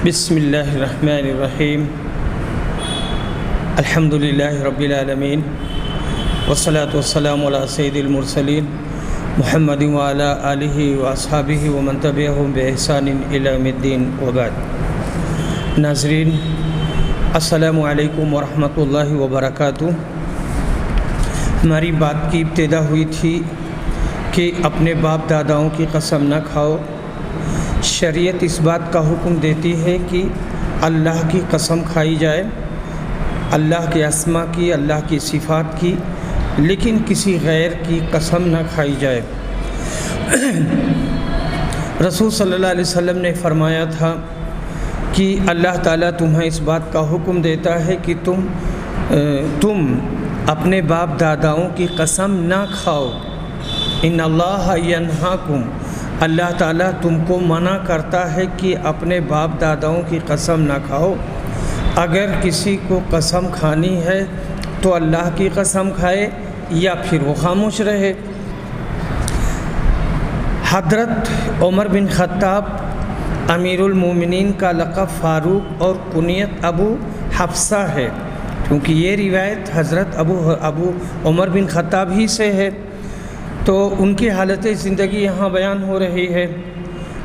بسم اللہ الرحمن الرحیم الحمد للہ رب العالمین والصلاة والسلام علی سید المرسلین محمد وعلی آلہ واصحابہ ومن تبعہم بإحسان الی یوم الدین وبعد۔ ناظرین السلام علیکم ورحمۃ اللہ وبرکاتہ۔ ہماری بات کی ابتدا ہوئی تھی کہ اپنے باپ داداؤں کی قسم نہ کھاؤ۔ شریعت اس بات کا حکم دیتی ہے کہ اللہ کی قسم کھائی جائے، اللہ کے اسماء کی، اللہ کی صفات کی، لیکن کسی غیر کی قسم نہ کھائی جائے۔ رسول صلی اللہ علیہ وسلم نے فرمایا تھا کہ اللہ تعالیٰ تمہیں اس بات کا حکم دیتا ہے کہ تم اپنے باپ داداؤں کی قسم نہ کھاؤ۔ ان اللہ ینہاکم، اللہ تعالیٰ تم کو منع کرتا ہے کہ اپنے باپ داداؤں کی قسم نہ کھاؤ۔ اگر کسی کو قسم کھانی ہے تو اللہ کی قسم کھائے یا پھر وہ خاموش رہے۔ حضرت عمر بن خطاب امیر المومنین کا لقب فاروق اور کنیت ابو حفصہ ہے، کیونکہ یہ روایت حضرت ابو عمر بن خطاب ہی سے ہے، تو ان کی حالت زندگی یہاں بیان ہو رہی ہے۔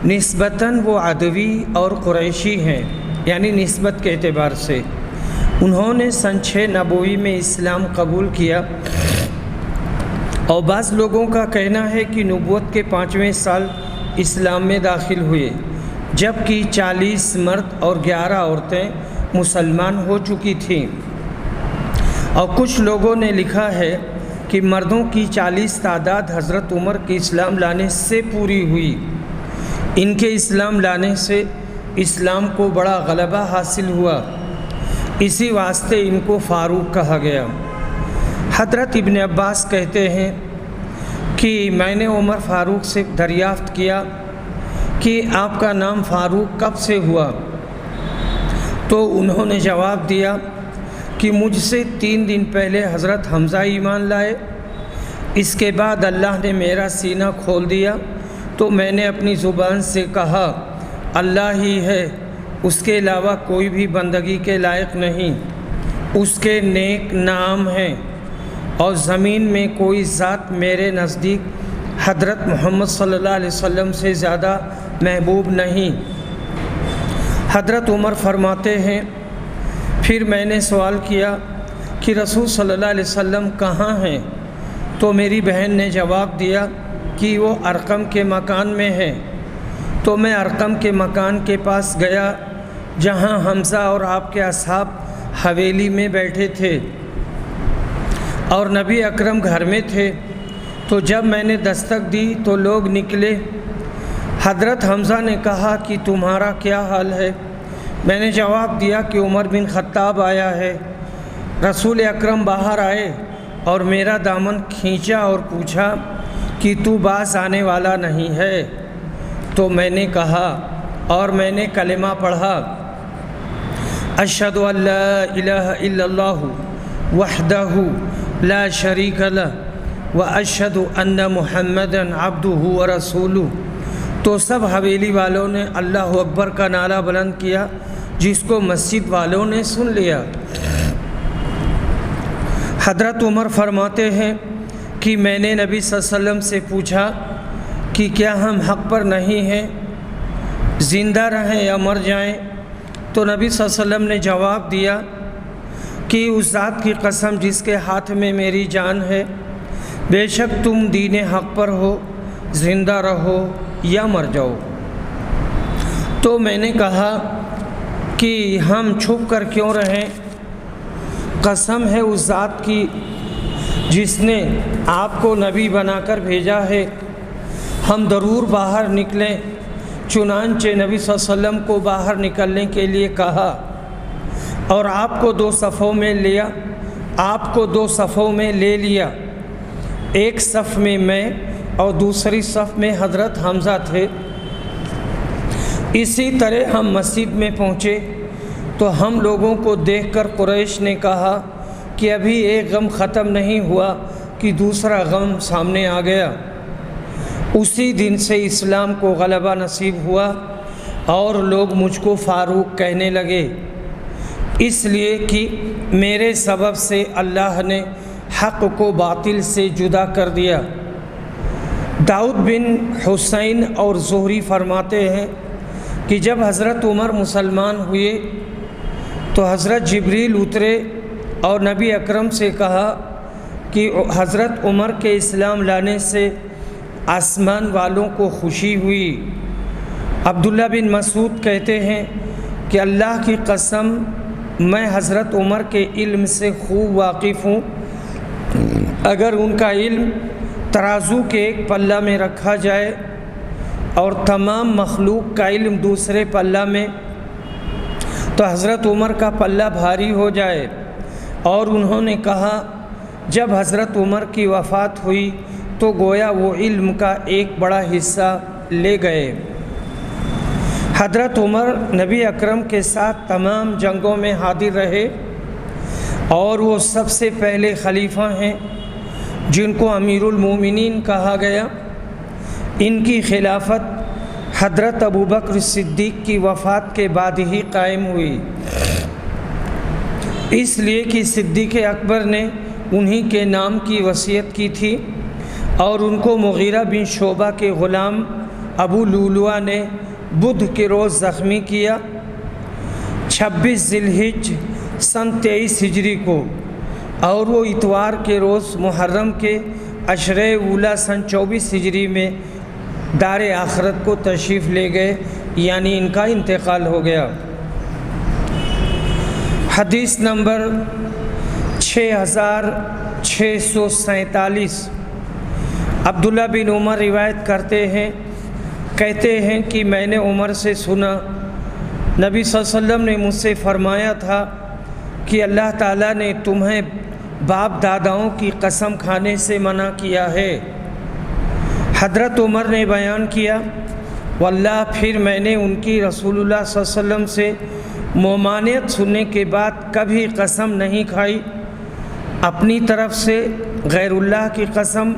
نسبتاً وہ عدوی اور قریشی ہیں، یعنی نسبت کے اعتبار سے انہوں نے سن 6 نبوی میں اسلام قبول کیا، اور بعض لوگوں کا کہنا ہے کہ نبوت کے 5ویں سال اسلام میں داخل ہوئے، جبکہ 40 مرد اور 11 عورتیں مسلمان ہو چکی تھیں۔ اور کچھ لوگوں نے لکھا ہے کہ مردوں کی 40 تعداد حضرت عمر کے اسلام لانے سے پوری ہوئی۔ ان کے اسلام لانے سے اسلام کو بڑا غلبہ حاصل ہوا، اسی واسطے ان کو فاروق کہا گیا۔ حضرت ابن عباس کہتے ہیں کہ میں نے عمر فاروق سے دریافت کیا کہ آپ کا نام فاروق کب سے ہوا؟ تو انہوں نے جواب دیا کہ مجھ سے 3 دن پہلے حضرت حمزہ ایمان لائے، اس کے بعد اللہ نے میرا سینہ کھول دیا تو میں نے اپنی زبان سے کہا اللہ ہی ہے، اس کے علاوہ کوئی بھی بندگی کے لائق نہیں، اس کے نیک نام ہیں، اور زمین میں کوئی ذات میرے نزدیک حضرت محمد صلی اللہ علیہ وسلم سے زیادہ محبوب نہیں۔ حضرت عمر فرماتے ہیں پھر میں نے سوال کیا کہ رسول صلی اللہ علیہ وسلم کہاں ہیں؟ تو میری بہن نے جواب دیا کہ وہ ارقم کے مکان میں ہے۔ تو میں ارقم کے مکان کے پاس گیا جہاں حمزہ اور آپ کے اصحاب حویلی میں بیٹھے تھے، اور نبی اکرم گھر میں تھے۔ تو جب میں نے دستک دی تو لوگ نکلے۔ حضرت حمزہ نے کہا کہ تمہارا کیا حال ہے؟ میں نے جواب دیا کہ عمر بن خطاب آیا ہے۔ رسول اکرم باہر آئے اور میرا دامن کھینچا اور پوچھا کہ تو باز آنے والا نہیں ہے؟ تو میں نے کہا اور میں نے کلمہ پڑھا، اشہد ان لا الہ الا اللہ وحدہ لا شریک لہ واشہد ان محمدا عبدہ ورسولہ۔ تو سب حویلی والوں نے اللہ اکبر کا نعرہ بلند کیا، جس کو مسجد والوں نے سن لیا۔ حضرت عمر فرماتے ہیں کہ میں نے نبی صلی اللہ علیہ وسلم سے پوچھا کہ کیا ہم حق پر نہیں ہیں، زندہ رہیں یا مر جائیں؟ تو نبی صلی اللہ علیہ وسلم نے جواب دیا کہ اس ذات کی قسم جس کے ہاتھ میں میری جان ہے، بے شک تم دین حق پر ہو، زندہ رہو یا مر جاؤ۔ تو میں نے کہا کہ ہم چھپ کر کیوں رہیں؟ قسم ہے اس ذات کی جس نے آپ کو نبی بنا کر بھیجا ہے، ہم ضرور باہر نکلیں۔ چنانچہ نبی صلی اللہ علیہ وسلم کو باہر نکلنے کے لیے کہا، اور آپ کو 2 صفوں میں لے لیا۔ ایک صف میں میں اور دوسری صف میں حضرت حمزہ تھے۔ اسی طرح ہم مسجد میں پہنچے تو ہم لوگوں کو دیکھ کر قریش نے کہا کہ ابھی ایک غم ختم نہیں ہوا کہ دوسرا غم سامنے آ گیا۔ اسی دن سے اسلام کو غلبہ نصیب ہوا اور لوگ مجھ کو فاروق کہنے لگے، اس لیے کہ میرے سبب سے اللہ نے حق کو باطل سے جدا کر دیا۔ داؤد بن حسین اور زہری فرماتے ہیں کہ جب حضرت عمر مسلمان ہوئے تو حضرت جبریل اترے اور نبی اکرم سے کہا کہ حضرت عمر کے اسلام لانے سے آسمان والوں کو خوشی ہوئی۔ عبداللہ بن مسعود کہتے ہیں کہ اللہ کی قسم میں حضرت عمر کے علم سے خوب واقف ہوں، اگر ان کا علم ترازو کے ایک پلہ میں رکھا جائے اور تمام مخلوق کا علم دوسرے پلہ میں تو حضرت عمر کا پلہ بھاری ہو جائے۔ اور انہوں نے کہا جب حضرت عمر کی وفات ہوئی تو گویا وہ علم کا ایک بڑا حصہ لے گئے۔ حضرت عمر نبی اکرم کے ساتھ تمام جنگوں میں حاضر رہے اور وہ سب سے پہلے خلیفہ ہیں جن کو امیر المومنین کہا گیا۔ ان کی خلافت حضرت ابوبکر صدیق کی وفات کے بعد ہی قائم ہوئی، اس لیے کہ صدیق اکبر نے انہی کے نام کی وصیت کی تھی اور ان کو مغیرہ بن شعبہ کے غلام ابو لؤلؤہ نے بدھ کے روز زخمی کیا 26 ذی الحجہ سن 23 ہجری کو، اور وہ اتوار کے روز محرم کے عشرہ اولی سن 24 ہجری میں دار آخرت کو تشریف لے گئے، یعنی ان کا انتقال ہو گیا۔ حدیث نمبر 6647 عبداللہ بن عمر روایت کرتے ہیں، کہتے ہیں کہ میں نے عمر سے سنا نبی صلی اللہ علیہ وسلم نے مجھ سے فرمایا تھا کہ اللہ تعالیٰ نے تمہیں باپ داداؤں کی قسم کھانے سے منع کیا ہے۔ حضرت عمر نے بیان کیا واللہ پھر میں نے ان کی رسول اللہ صلی اللہ علیہ وسلم سے ممانعت سننے کے بعد کبھی قسم نہیں کھائی، اپنی طرف سے غیر اللہ کی قسم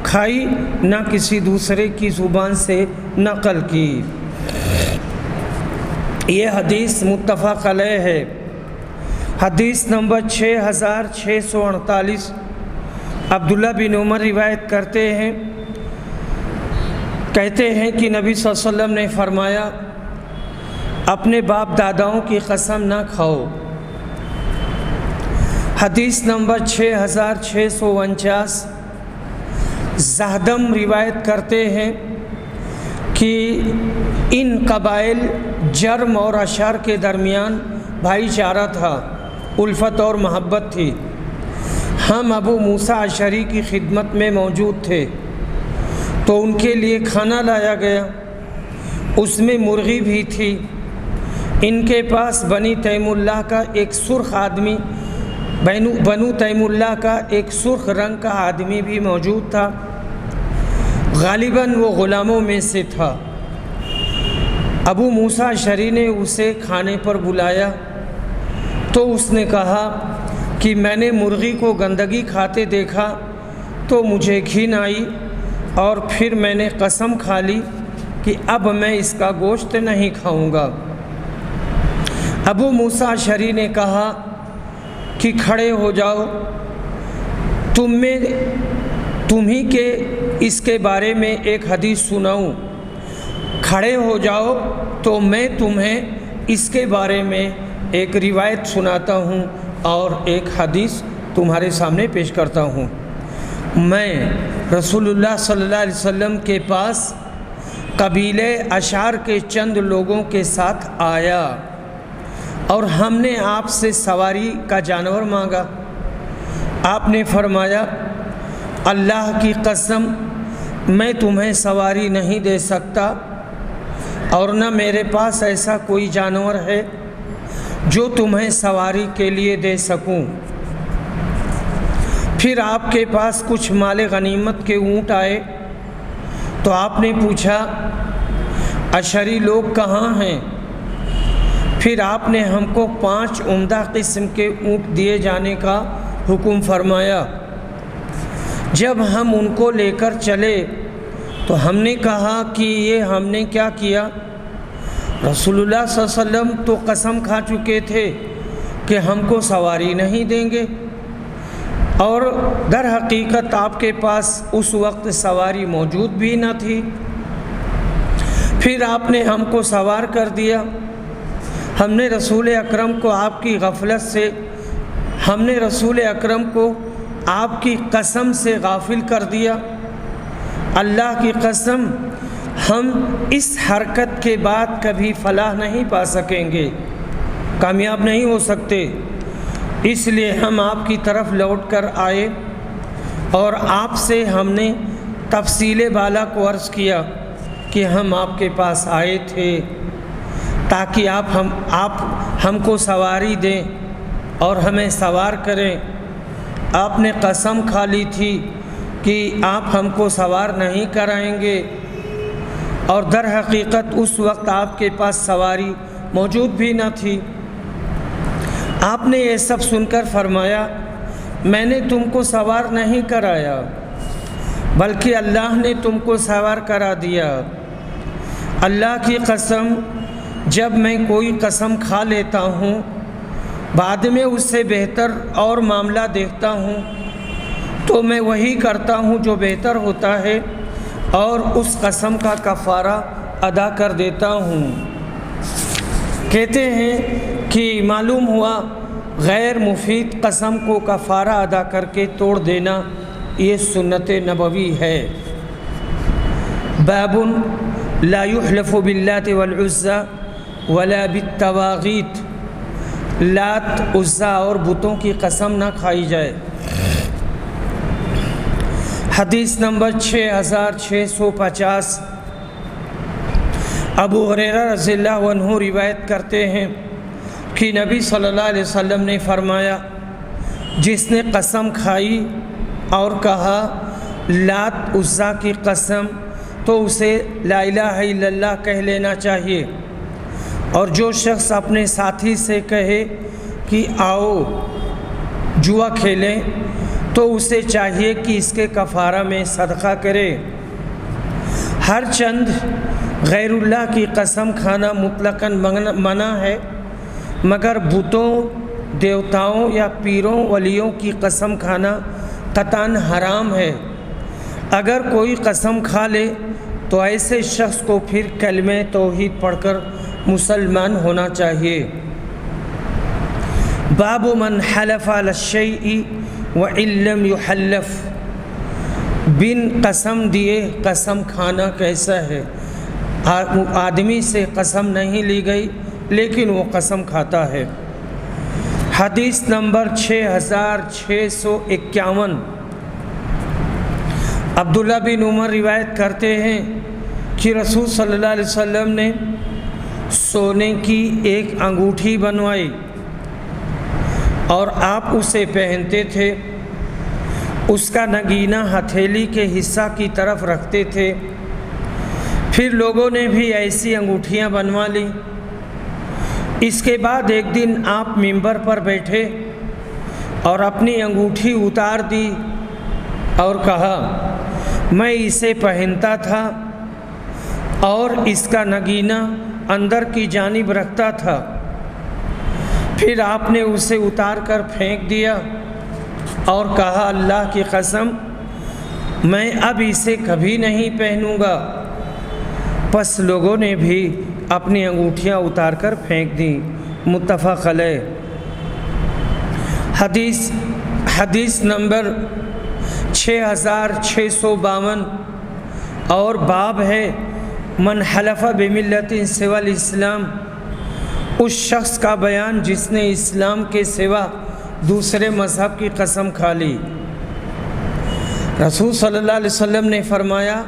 کھائی، نہ کسی دوسرے کی زبان سے نقل کی۔ یہ حدیث متفق علیہ ہے۔ حدیث نمبر 6648 عبداللہ بن عمر روایت کرتے ہیں، کہتے ہیں کہ نبی صلی اللہ علیہ وسلم نے فرمایا اپنے باپ داداؤں کی قسم نہ کھاؤ۔ حدیث نمبر 6649 زہدم روایت کرتے ہیں کہ ان قبائل جرم اور اشار کے درمیان بھائی چارہ تھا، الفت اور محبت تھی۔ ہم ابو موسیٰ اشعری کی خدمت میں موجود تھے تو ان کے لیے کھانا لایا گیا، اس میں مرغی بھی تھی۔ ان کے پاس بنی تیم اللہ کا ایک سرخ آدمی بنو تیم اللہ کا ایک سرخ رنگ کا آدمی بھی موجود تھا، غالباً وہ غلاموں میں سے تھا۔ ابو موسیٰ اشعری نے اسے کھانے پر بلایا تو اس نے کہا کہ میں نے مرغی کو گندگی کھاتے دیکھا تو مجھے گھن آئی اور پھر میں نے قسم کھا لی کہ اب میں اس کا گوشت نہیں کھاؤں گا۔ ابو موسیٰ اشعری نے کہا کہ کھڑے ہو جاؤ، تمہیں کے اس کے بارے میں ایک حدیث سناؤں۔ کھڑے ہو جاؤ تو میں تمہیں اس کے بارے میں ایک روایت سناتا ہوں اور ایک حدیث تمہارے سامنے پیش کرتا ہوں۔ میں رسول اللہ صلی اللہ علیہ وسلم کے پاس قبیلے اشعار کے چند لوگوں کے ساتھ آیا اور ہم نے آپ سے سواری کا جانور مانگا۔ آپ نے فرمایا اللہ کی قسم میں تمہیں سواری نہیں دے سکتا اور نہ میرے پاس ایسا کوئی جانور ہے جو تمہیں سواری کے لیے دے سکوں۔ پھر آپ کے پاس کچھ مال غنیمت کے اونٹ آئے تو آپ نے پوچھا اشعری لوگ کہاں ہیں؟ پھر آپ نے ہم کو 5 عمدہ قسم کے اونٹ دیے جانے کا حکم فرمایا۔ جب ہم ان کو لے کر چلے تو ہم نے کہا کہ یہ ہم نے کیا کیا؟ رسول اللہ صلی اللہ علیہ وسلم تو قسم کھا چکے تھے کہ ہم کو سواری نہیں دیں گے، اور در حقیقت آپ کے پاس اس وقت سواری موجود بھی نہ تھی۔ پھر آپ نے ہم کو سوار کر دیا۔ ہم نے رسول اکرم کو آپ کی غفلت سے، ہم نے رسول اکرم کو آپ کی قسم سے غافل کر دیا۔ اللہ کی قسم، ہم اس حرکت کے بعد کبھی فلاح نہیں پا سکیں گے، کامیاب نہیں ہو سکتے، اس لیے ہم آپ کی طرف لوٹ کر آئے اور آپ سے ہم نے تفصیل بالا کو عرض کیا کہ ہم آپ کے پاس آئے تھے تاکہ آپ ہم کو سواری دیں اور ہمیں سوار کریں۔ آپ نے قسم کھا لی تھی کہ آپ ہم کو سوار نہیں کرائیں گے، اور در حقیقت اس وقت آپ کے پاس سواری موجود بھی نہ تھی۔ آپ نے یہ سب سن کر فرمایا، میں نے تم کو سوار نہیں کرایا بلکہ اللہ نے تم کو سوار کرا دیا۔ اللہ کی قسم، جب میں کوئی قسم کھا لیتا ہوں بعد میں اس سے بہتر اور معاملہ دیکھتا ہوں تو میں وہی کرتا ہوں جو بہتر ہوتا ہے اور اس قسم کا کفارہ ادا کر دیتا ہوں۔ کہتے ہیں کہ معلوم ہوا غیر مفید قسم کو کفارہ ادا کر کے توڑ دینا یہ سنت نبوی ہے۔ باب لا يحلف باللات والعزى ولا بالتواغیت، لات، عزا اور بتوں کی قسم نہ کھائی جائے۔ حدیث نمبر 6650، ابو ہریرہ رضی اللہ عنہ روایت کرتے ہیں کہ نبی صلی اللہ علیہ وسلم نے فرمایا، جس نے قسم کھائی اور کہا لات عزا کی قسم تو اسے لا الہ الا اللہ کہہ لینا چاہیے، اور جو شخص اپنے ساتھی سے کہے کہ آؤ جوا کھیلیں تو اسے چاہیے کہ اس کے کفارہ میں صدقہ کرے۔ ہر چند غیر اللہ کی قسم کھانا مطلقاً منع ہے، مگر بتوں، دیوتاؤں یا پیروں ولیوں کی قسم کھانا قطعاً حرام ہے۔ اگر کوئی قسم کھا لے تو ایسے شخص کو پھر کلمہ توحید پڑھ کر مسلمان ہونا چاہیے۔ باب من حلف علی الشیء وان لم یحلف، بن قسم دیے قسم کھانا کیسا ہے؟ آدمی سے قسم نہیں لی گئی لیکن وہ قسم کھاتا ہے۔ حدیث نمبر 6651، عبداللہ بن عمر روایت کرتے ہیں کہ رسول صلی اللہ علیہ وسلم نے سونے کی ایک انگوٹھی بنوائی اور آپ اسے پہنتے تھے، اس کا نگینہ ہتھیلی کے حصہ کی طرف رکھتے تھے۔ پھر لوگوں نے بھی ایسی انگوٹھیاں بنوا لی۔ اس کے بعد ایک دن آپ منبر پر بیٹھے اور اپنی انگوٹھی اتار دی اور کہا، میں اسے پہنتا تھا اور اس کا نگینہ اندر کی جانب رکھتا تھا۔ پھر آپ نے اسے اتار کر پھینک دیا اور کہا، اللہ کی قسم میں اب اسے کبھی نہیں پہنوں گا۔ پس لوگوں نے بھی اپنی انگوٹھیاں اتار کر پھینک دیں۔ متفق علیہ۔ حدیث نمبر 6652، اور باب ہے من حلف بملت سوى الاسلام، اس شخص کا بیان جس نے اسلام کے سوا دوسرے مذہب کی قسم کھا لی۔ رسول صلی اللہ علیہ وسلم نے فرمایا،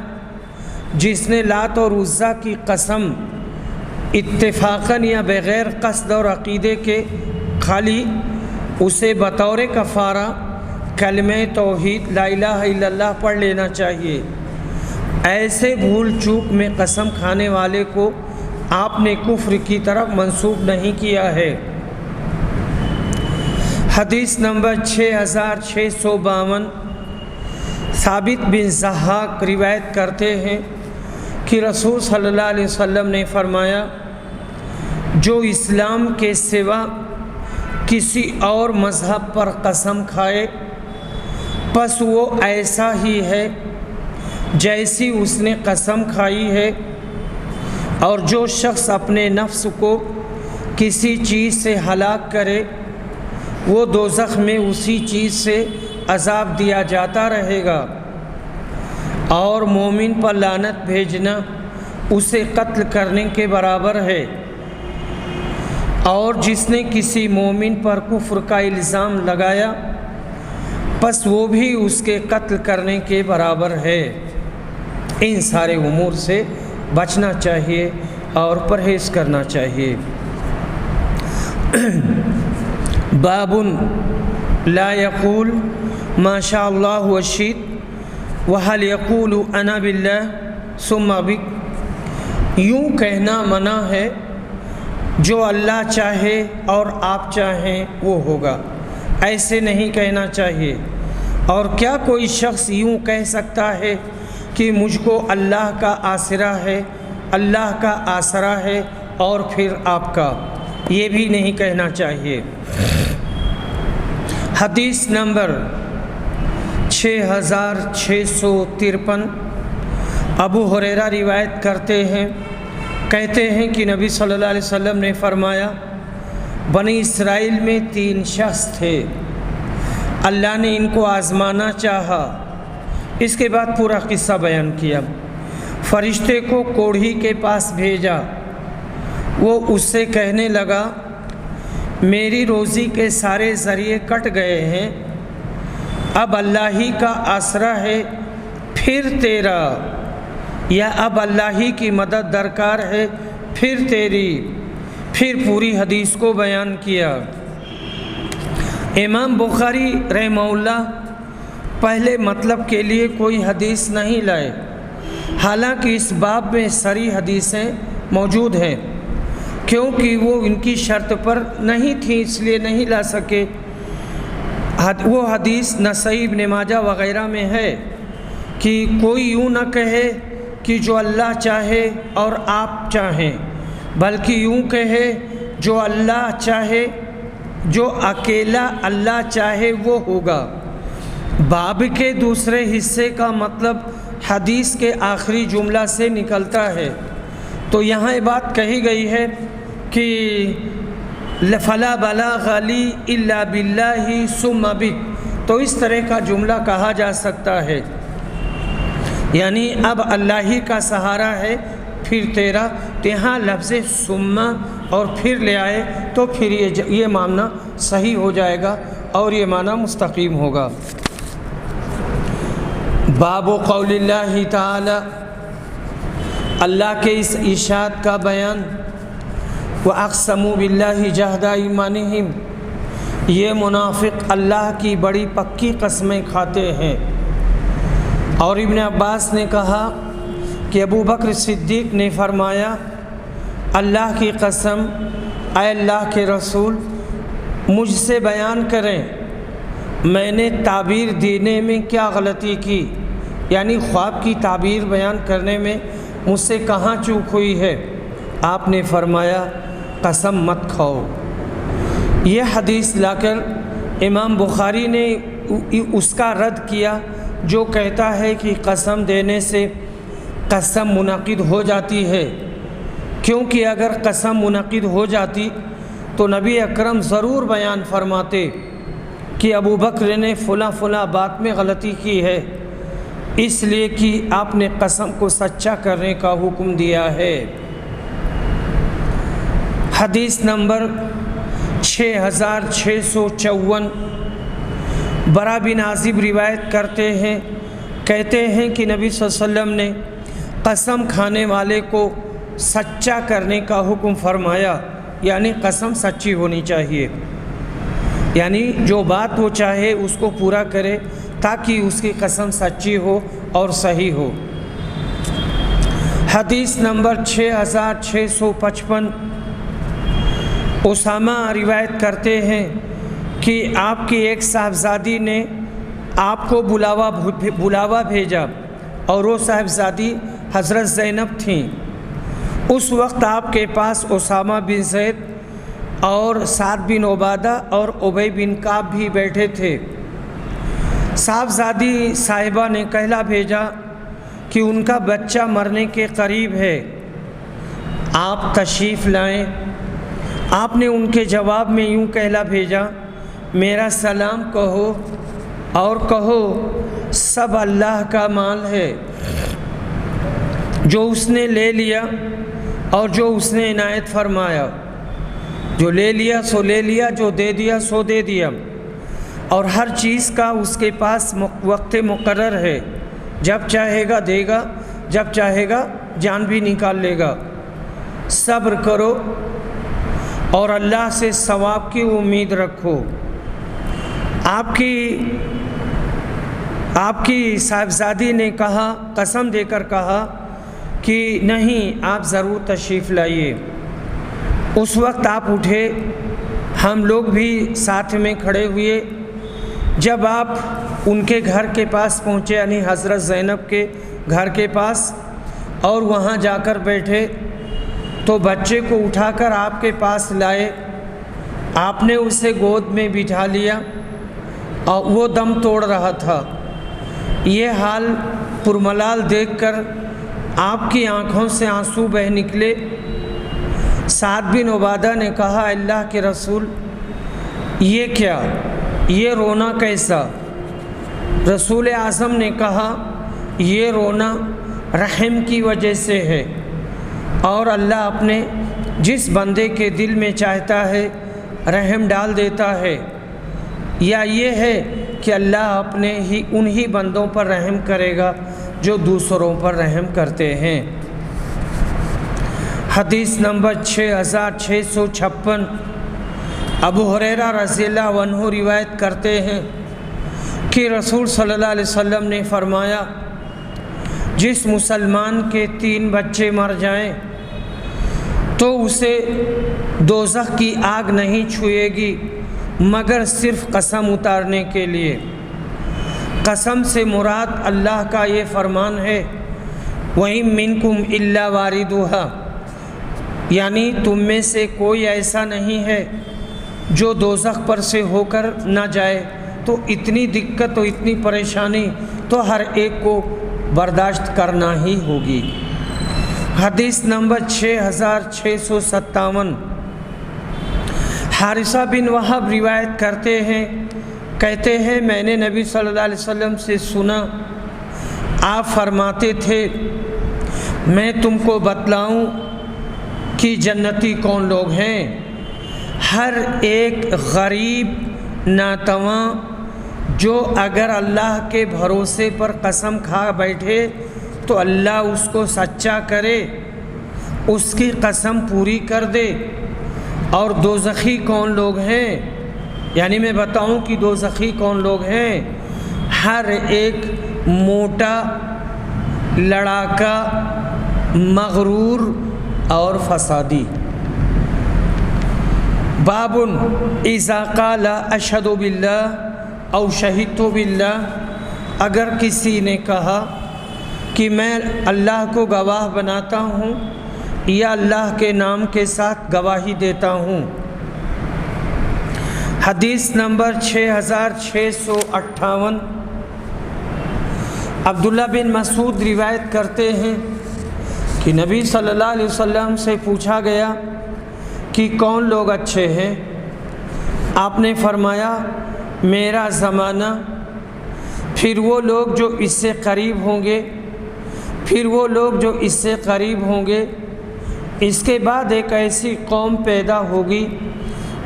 جس نے لات اور عزا کی قسم اتفاقاً یا بغیر قصد اور عقیدے کے کھا لی، اسے بطور کفارہ کلمہ توحید لا الہ الا اللہ پڑھ لینا چاہیے۔ ایسے بھول چوک میں قسم کھانے والے کو آپ نے کفر کی طرف منسوب نہیں کیا ہے۔ حدیث نمبر 6652، ثابت بن ضحاک روایت کرتے ہیں کہ رسول صلی اللہ علیہ وسلم نے فرمایا، جو اسلام کے سوا کسی اور مذہب پر قسم کھائے پس وہ ایسا ہی ہے جیسی اس نے قسم کھائی ہے، اور جو شخص اپنے نفس کو کسی چیز سے ہلاک کرے وہ دوزخ میں اسی چیز سے عذاب دیا جاتا رہے گا، اور مومن پر لعنت بھیجنا اسے قتل کرنے کے برابر ہے، اور جس نے کسی مومن پر کفر کا الزام لگایا پس وہ بھی اس کے قتل کرنے کے برابر ہے۔ ان سارے امور سے بچنا چاہیے اور پرہیز کرنا چاہیے۔ باب لا یقول ما شاء اللہ وشئت وهل یقول انا باللہ ثم بک، یوں کہنا منع ہے جو اللہ چاہے اور آپ چاہیں وہ ہوگا، ایسے نہیں کہنا چاہیے۔ اور کیا کوئی شخص یوں کہہ سکتا ہے کہ مجھ کو اللہ کا آسرا ہے، اللہ کا آسرا ہے اور پھر آپ کا، یہ بھی نہیں کہنا چاہیے۔ حدیث نمبر 6653 ابو ہریرہ روایت کرتے ہیں، کہتے ہیں کہ نبی صلی اللہ علیہ وسلم نے فرمایا، بنی اسرائیل میں 3 شخص تھے، اللہ نے ان کو آزمانا چاہا۔ اس کے بعد پورا قصہ بیان کیا۔ فرشتے کو کوڑھی کے پاس بھیجا، وہ اس سے کہنے لگا میری روزی کے سارے ذریعے کٹ گئے ہیں، اب اللہ ہی کا آسرا ہے پھر تیرا، یا اب اللہ ہی کی مدد درکار ہے پھر تیری، پھر پوری حدیث کو بیان کیا۔ امام بخاری رحمہ اللہ پہلے مطلب کے لیے کوئی حدیث نہیں لائے، حالانکہ اس باب میں ساری حدیثیں موجود ہیں، کیونکہ وہ ان کی شرط پر نہیں تھی اس لیے نہیں لا سکے۔ وہ حدیث نسائی ابن ماجہ وغیرہ میں ہے کہ کوئی یوں نہ کہے کہ جو اللہ چاہے اور آپ چاہیں، بلکہ یوں کہے جو اللہ چاہے، جو اکیلا اللہ چاہے وہ ہوگا۔ باب کے دوسرے حصے کا مطلب حدیث کے آخری جملہ سے نکلتا ہے، تو یہاں یہ بات کہی گئی ہے کہ فلا بلاغ لی الا باللہ ثم بک، تو اس طرح کا جملہ کہا جا سکتا ہے، یعنی اب اللہ ہی کا سہارا ہے پھر تیرا، تو یہاں لفظ ثم اور پھر لے آئے تو پھر یہ معنی صحیح ہو جائے گا اور یہ معنی مستقیم ہوگا۔ باب قول اللہ تعالی، اللہ کے اس ارشاد کا بیان، وَأَقْسَمُوا بِاللَّهِ جَهْدَ أَيْمَانِهِمْ، یہ منافق اللہ کی بڑی پکی قسمیں کھاتے ہیں۔ اور ابن عباس نے کہا کہ ابو بکر صدیق نے فرمایا، اللہ کی قسم اے اللہ کے رسول مجھ سے بیان کریں میں نے تعبیر دینے میں کیا غلطی کی، یعنی خواب کی تعبیر بیان کرنے میں مجھ سے کہاں چوک ہوئی ہے۔ آپ نے فرمایا قسم مت کھاؤ۔ یہ حدیث لا کر امام بخاری نے اس کا رد کیا جو کہتا ہے کہ قسم دینے سے قسم منعقد ہو جاتی ہے، کیونکہ اگر قسم منعقد ہو جاتی تو نبی اکرم ضرور بیان فرماتے کہ ابو بکر نے فلاں فلاں بات میں غلطی کی ہے، اس لیے کہ آپ نے قسم کو سچا کرنے کا حکم دیا ہے۔ حدیث نمبر 6654 برا بن عازب روایت کرتے ہیں، کہتے ہیں کہ نبی صلی اللہ علیہ وسلم نے قسم کھانے والے کو سچا کرنے کا حکم فرمایا، یعنی قسم سچی ہونی چاہیے، یعنی جو بات وہ چاہے اس کو پورا کرے تاکہ اس کی قسم سچی ہو اور صحیح ہو۔ حدیث نمبر 6655 اسامہ روایت کرتے ہیں کہ آپ کی ایک صاحبزادی نے آپ کو بلاوا بھیجا، اور وہ صاحبزادی حضرت زینب تھیں، اس وقت آپ کے پاس اسامہ بن زید اور سعد بن عبادہ اور ابی بن کعب بھی بیٹھے تھے۔ صاحبزادی صاحبہ نے کہلا بھیجا کہ ان کا بچہ مرنے کے قریب ہے، آپ تشریف لائیں۔ آپ نے ان کے جواب میں یوں کہلا بھیجا، میرا سلام کہو اور کہو سب اللہ کا مال ہے، جو اس نے لے لیا اور جو اس نے عنایت فرمایا، جو لے لیا سو لے لیا، جو دے دیا سو دے دیا، اور ہر چیز کا اس کے پاس وقت مقرر ہے، جب چاہے گا دے گا، جب چاہے گا جان بھی نکال لے گا۔ صبر کرو اور اللہ سے ثواب کی امید رکھو۔ آپ کی صاحبزادی نے کہا، قسم دے کر کہا کہ نہیں، آپ ضرور تشریف لائیے۔ اس وقت آپ اٹھے، ہم لوگ بھی ساتھ میں کھڑے ہوئے۔ جب آپ ان کے گھر کے پاس پہنچے، یعنی حضرت زینب کے گھر کے پاس، اور وہاں جا کر بیٹھے تو بچے کو اٹھا کر آپ کے پاس لائے۔ آپ نے اسے گود میں بٹھا لیا اور وہ دم توڑ رہا تھا۔ یہ حال پرملال دیکھ کر آپ کی آنکھوں سے آنسو بہہ نکلے۔ سعد بن عبادہ نے کہا، اللہ کے رسول، یہ کیا، یہ رونا کیسا؟ رسول اعظم نے کہا، یہ رونا رحم کی وجہ سے ہے، اور اللہ اپنے جس بندے کے دل میں چاہتا ہے رحم ڈال دیتا ہے، یا یہ ہے کہ اللہ اپنے ہی انہی بندوں پر رحم کرے گا جو دوسروں پر رحم کرتے ہیں۔ حدیث نمبر 6656۔ ابو ہریرہ رضی اللہ عنہ روایت کرتے ہیں کہ رسول صلی اللہ علیہ وسلم نے فرمایا، جس مسلمان کے 3 بچے مر جائیں تو اسے دوزخ کی آگ نہیں چھوئے گی مگر صرف قسم اتارنے کے لیے۔ قسم سے مراد اللہ کا یہ فرمان ہے، وَإِن مِّنكُمْ إِلَّا وَارِدُهَا، یعنی تم میں سے کوئی ایسا نہیں ہے جو دوزخ پر سے ہو کر نہ جائے۔ تو اتنی دقت و اتنی پریشانی تو ہر ایک کو برداشت کرنا ہی ہوگی۔ حدیث نمبر 6657۔ حارثہ بن وہب روایت کرتے ہیں، کہتے ہیں میں نے نبی صلی اللہ علیہ وسلم سے سنا، آپ فرماتے تھے، میں تم کو بتلاؤں کہ جنتی کون لوگ ہیں؟ ہر ایک غریب ناتواں جو اگر اللہ کے بھروسے پر قسم کھا بیٹھے تو اللہ اس کو سچا کرے، اس کی قسم پوری کر دے۔ اور دوزخی کون لوگ ہیں؟ یعنی میں بتاؤں کہ دوزخی کون لوگ ہیں؟ ہر ایک موٹا، لڑاکا، مغرور اور فسادی۔ باب اذا قال اشہد باللہ او شہدت باللہ، اگر کسی نے کہا کہ میں اللہ کو گواہ بناتا ہوں یا اللہ کے نام کے ساتھ گواہی دیتا ہوں۔ حدیث نمبر 6658۔ عبداللہ بن مسعود روایت کرتے ہیں کہ نبی صلی اللہ علیہ وسلم سے پوچھا گیا کہ کون لوگ اچھے ہیں؟ آپ نے فرمایا، میرا زمانہ، پھر وہ لوگ جو اس سے قریب ہوں گے، پھر وہ لوگ جو اس سے قریب ہوں گے، اس کے بعد ایک ایسی قوم پیدا ہوگی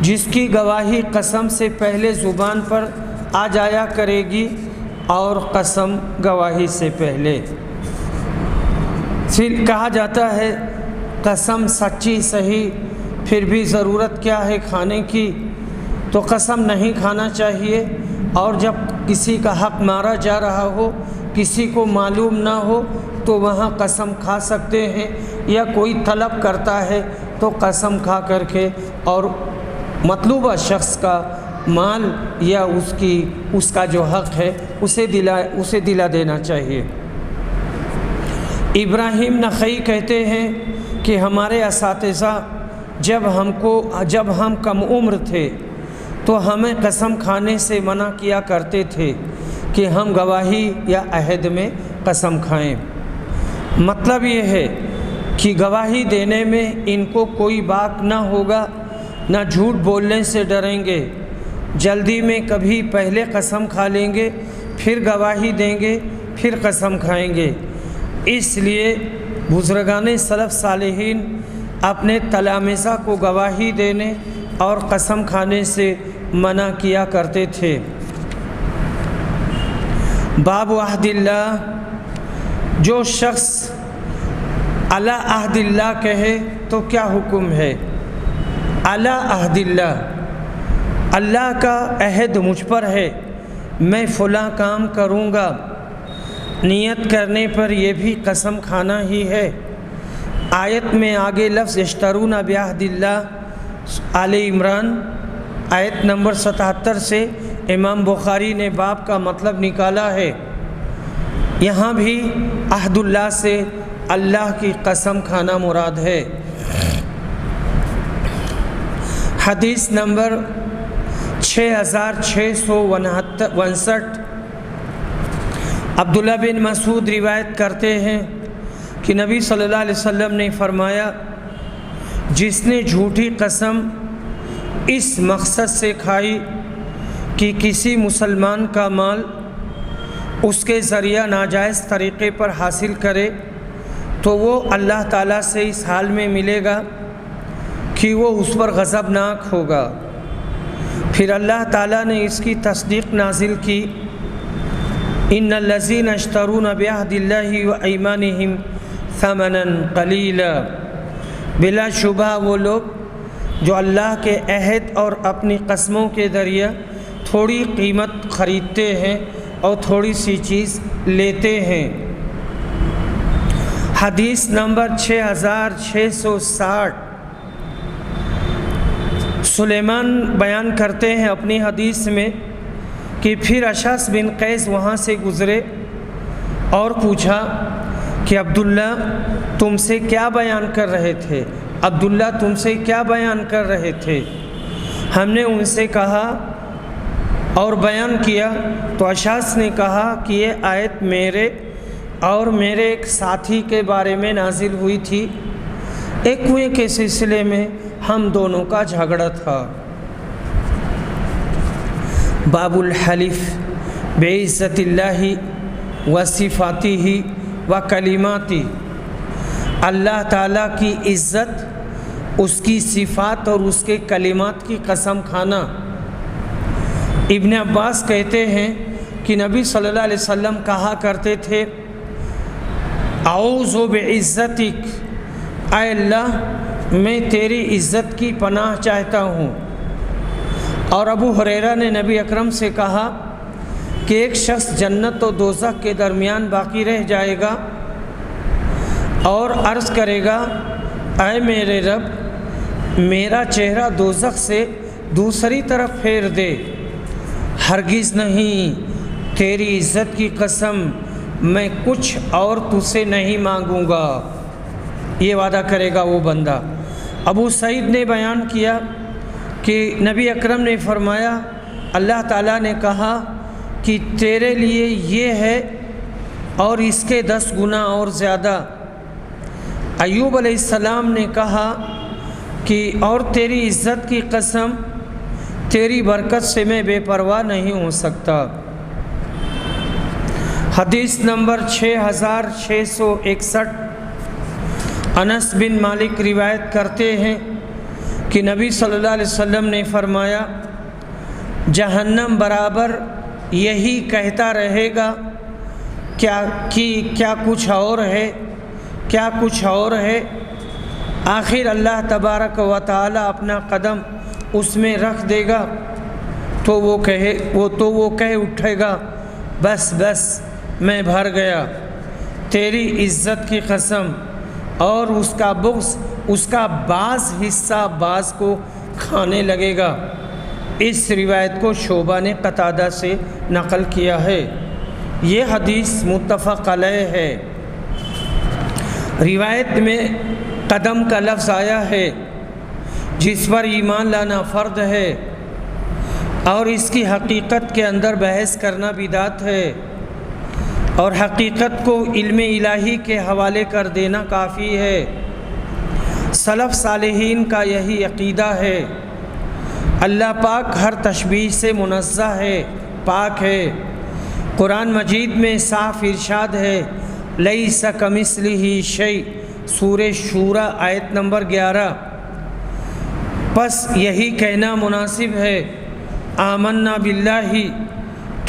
جس کی گواہی قسم سے پہلے زبان پر آ جایا کرے گی اور قسم گواہی سے پہلے۔ پھر کہا جاتا ہے قسم سچی صحیح، پھر بھی ضرورت کیا ہے کھانے کی، تو قسم نہیں کھانا چاہیے۔ اور جب کسی کا حق مارا جا رہا ہو، کسی کو معلوم نہ ہو، تو وہاں قسم کھا سکتے ہیں، یا کوئی طلب کرتا ہے تو قسم کھا کر کے اور مطلوبہ شخص کا مال یا اس کا جو حق ہے اسے دلا دینا چاہیے۔ ابراہیم نخعی کہتے ہیں کہ ہمارے اساتذہ جب ہم کم عمر تھے تو ہمیں قسم کھانے سے منع کیا کرتے تھے کہ ہم گواہی یا عہد میں قسم کھائیں۔ مطلب یہ ہے کہ گواہی دینے میں ان کو کوئی باک نہ ہوگا، نہ جھوٹ بولنے سے ڈریں گے، جلدی میں کبھی پہلے قسم کھا لیں گے، پھر گواہی دیں گے، پھر قسم کھائیں گے۔ اس لیے بزرگان سلف صالحین اپنے تلامذہ کو گواہی دینے اور قسم کھانے سے منع کیا کرتے تھے۔ باب عہد اللہ، جو شخص علی عہد اللہ کہے تو کیا حکم ہے؟ علی عہد اللہ، اللہ کا عہد مجھ پر ہے، میں فلاں کام کروں گا، نیت کرنے پر یہ بھی قسم کھانا ہی ہے۔ آیت میں آگے لفظ یشترون بعہد اللہ آل عمران آیت نمبر 77 سے امام بخاری نے باب کا مطلب نکالا ہے۔ یہاں بھی عہد اللہ سے اللہ کی قسم کھانا مراد ہے۔ حدیث نمبر 6659 عبداللہ بن مسعود روایت کرتے ہیں کہ نبی صلی اللہ علیہ وسلم نے فرمایا، جس نے جھوٹی قسم اس مقصد سے کھائی کہ کسی مسلمان کا مال اس کے ذریعہ ناجائز طریقے پر حاصل کرے، تو وہ اللہ تعالیٰ سے اس حال میں ملے گا کہ وہ اس پر غضبناک ہوگا۔ پھر اللہ تعالیٰ نے اس کی تصدیق نازل کی، ان الذین یشترون بعہد اللہ وایمانہم ثمنا قلیلا، بلا شبہ وہ لوگ جو اللہ کے عہد اور اپنی قسموں کے ذریعہ تھوڑی قیمت خریدتے ہیں اور تھوڑی سی چیز لیتے ہیں۔ حدیث نمبر 6660 سلیمان بیان کرتے ہیں اپنی حدیث میں کہ پھر اشعث بن قیس وہاں سے گزرے اور پوچھا کہ عبداللہ تم سے کیا بیان کر رہے تھے؟ عبداللہ تم سے کیا بیان کر رہے تھے؟ ہم نے ان سے کہا اور بیان کیا تو اشعث نے کہا کہ یہ آیت میرے اور میرے ایک ساتھی کے بارے میں نازل ہوئی تھی، ایک کنویں کے سلسلے میں ہم دونوں کا جھگڑا تھا۔ باب الحلف بعزت اللہ و صفاتہ و کلماتہ، اللہ تعالیٰ کی عزت، اس کی صفات اور اس کے کلمات کی قسم کھانا۔ ابن عباس کہتے ہیں کہ نبی صلی اللہ علیہ وسلم کہا کرتے تھے، اعوذ بعزتک، اے اللہ میں تیری عزت کی پناہ چاہتا ہوں۔ اور ابو ہریرہ نے نبی اکرم سے کہا کہ ایک شخص جنت و دوزخ کے درمیان باقی رہ جائے گا اور عرض کرے گا، اے میرے رب میرا چہرہ دوزخ سے دوسری طرف پھیر دے۔ ہرگز نہیں، تیری عزت کی قسم میں کچھ اور تجھ سے نہیں مانگوں گا، یہ وعدہ کرے گا وہ بندہ۔ ابو سعید نے بیان کیا کہ نبی اکرم نے فرمایا، اللہ تعالیٰ نے کہا کہ تیرے لیے یہ ہے اور اس کے 10 گنا اور زیادہ۔ ایوب علیہ السلام نے کہا کہ اور تیری عزت کی قسم، تیری برکت سے میں بے پرواہ نہیں ہو سکتا۔ حدیث نمبر 6661 انس بن مالک روایت کرتے ہیں کہ نبی صلی اللہ علیہ وسلم نے فرمایا، جہنم برابر یہی کہتا رہے گا کیا کچھ اور ہے، کیا کچھ اور ہے۔ آخر اللہ تبارک و تعالی اپنا قدم اس میں رکھ دے گا تو وہ کہہ اٹھے گا، بس بس میں بھر گیا، تیری عزت کی قسم، اور اس کا بغض اس کا بعض حصہ بعض کو کھانے لگے گا۔ اس روایت کو شعبہ نے قتادہ سے نقل کیا ہے۔ یہ حدیث متفق علیہ ہے۔ روایت میں قدم کا لفظ آیا ہے جس پر ایمان لانا فرض ہے، اور اس کی حقیقت کے اندر بحث کرنا بدعت ہے، اور حقیقت کو علم الہی کے حوالے کر دینا کافی ہے۔ سلف صالحین کا یہی عقیدہ ہے۔ اللہ پاک ہر تشبیہ سے منزہ ہے، پاک ہے۔ قرآن مجید میں صاف ارشاد ہے، لیس کمثلہ شیء، سورہ شورى آیت نمبر 11۔ پس یہی کہنا مناسب ہے، آمنا باللہ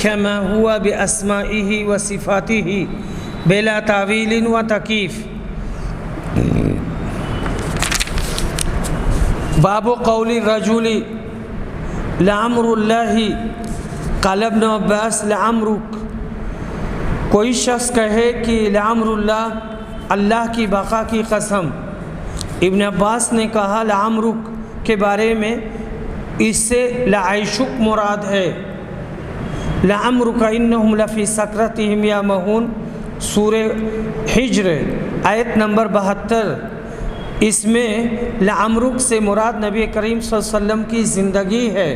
کما ہوا باسمائہ و صفاتہ بلا تعویل و تکییف۔ باب قول الرجل لعمر اللہ، قال ابن عباس لعمرک، کوئی شخص کہے کہ لعمر اللہ، اللہ کی بقا کی قسم۔ ابن عباس نے کہا لعمرک کے بارے میں اس سے لعیشک مراد ہے۔ لعمرک انہم لفی سکرتہم یعمہون، سورہ حجر آیت نمبر 72۔ اس میں لعمرک سے مراد نبی کریم صلی اللہ علیہ وسلم کی زندگی ہے۔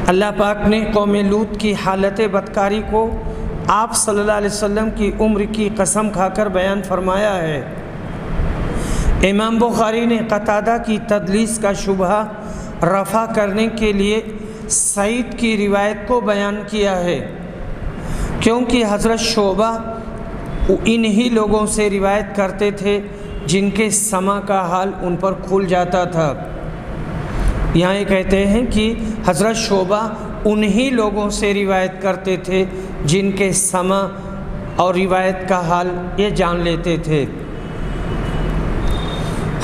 اللہ پاک نے قوم لوط کی حالت بدکاری کو آپ صلی اللہ علیہ وسلم کی عمر کی قسم کھا کر بیان فرمایا ہے۔ امام بخاری نے قتادہ کی تدلیس کا شبہ رفع کرنے کے لیے سعید کی روایت کو بیان کیا ہے، کیونکہ حضرت شعبہ انہی لوگوں سے روایت کرتے تھے جن کے سمع کا حال ان پر کھل جاتا تھا۔ یہاں یہ کہتے ہیں کہ حضرت شعبہ انہی لوگوں سے روایت کرتے تھے جن کے سمع اور روایت کا حال یہ جان لیتے تھے۔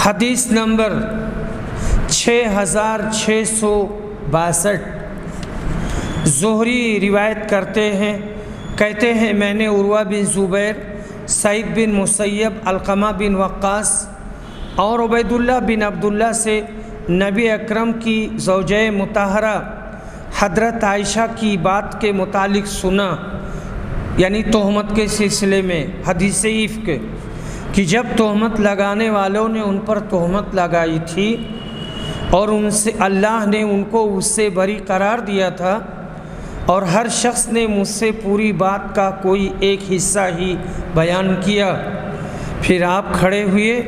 حدیث نمبر 6662، زہری روایت کرتے ہیں، کہتے ہیں میں نے عروہ بن زبیر، سعید بن مسیب، علقمہ بن وقاص اور عبید اللہ بن عبداللہ سے نبی اکرم کی زوجہ مطہرہ حضرت عائشہ کی بات کے متعلق سنا، یعنی تہمت کے سلسلے میں، حدیث عفق، کہ جب تہمت لگانے والوں نے ان پر تہمت لگائی تھی اور ان سے اللہ نے ان کو اس سے بری قرار دیا تھا، اور ہر شخص نے مجھ سے پوری بات کا کوئی ایک حصہ ہی بیان کیا۔ پھر آپ کھڑے ہوئے